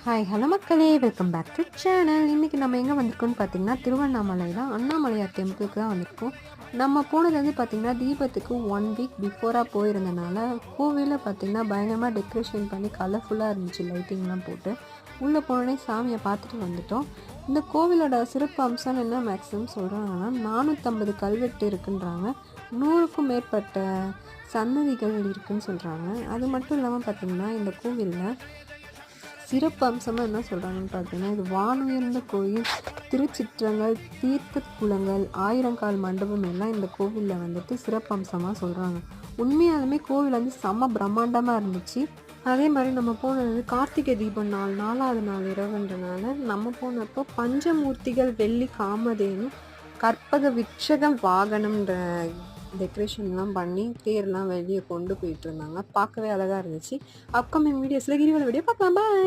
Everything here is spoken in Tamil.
ஹாய் ஹலோ மக்களே, வெல்கம் பேக் டு சேனல். இன்றைக்கி நம்ம எங்கே வந்திருக்கோம்னு பார்த்தீங்கன்னா திருவண்ணாமலை தான், அண்ணாமலையார் டெம்பிளுக்கு தான் வந்திருக்கோம். நம்ம போனது வந்து பார்த்திங்கன்னா தீபத்துக்கு 1 வீக் பிஃபோராக போயிருந்தனால கோவிலில் பார்த்திங்கன்னா பயங்கரமாக டெக்கரேஷன் பண்ணி கலர்ஃபுல்லாக இருந்துச்சு, லைட்டிங்லாம் போட்டு. உள்ளே போனோடனே சாமியை பார்த்துட்டு வந்துட்டோம். இந்த கோவிலோட சிறப்பு அம்சம் என்ன மேக்ஸிமம் சொல்கிறாங்கன்னா 450 கல்வெட்டு இருக்குன்றாங்க, 100க்கும் மேற்பட்ட சன்னதிகள் இருக்குதுன்னு சொல்கிறாங்க. அது மட்டும் இல்லாமல் பார்த்திங்கன்னா இந்த கோவிலில் சிறப்பு அம்சமாக என்ன சொல்கிறாங்கன்னு பார்த்தீங்கன்னா, இது வானுயர்ந்த கோயில், திருச்சிற்றங்கள், தீர்த்த குளங்கள், 1000 கால் மண்டபம் எல்லாம் இந்த கோவிலில் வந்துட்டு சிறப்பு அம்சமாக சொல்கிறாங்க. உண்மையாலுமே கோவில் வந்து செம்ம பிரம்மாண்டமாக இருந்துச்சு. அதே மாதிரி நம்ம போனது கார்த்திகை தீபம் நாள், 4வது நாள் இரவுன்றனால நம்ம போனப்போ பஞ்சமூர்த்திகள், வெள்ளி காமதேனு, கற்பக விட்சகம் வாகனம்ன்ற டெக்கரேஷன்லாம் பண்ணி தேர்லாம் வெளியே கொண்டு போயிட்டு இருந்தாங்க. பார்க்கவே அழகாக இருந்துச்சு. அப்கமிங் வீடியோஸில் கிரிவல வீடியோ பார்க்கலாம். பாய்.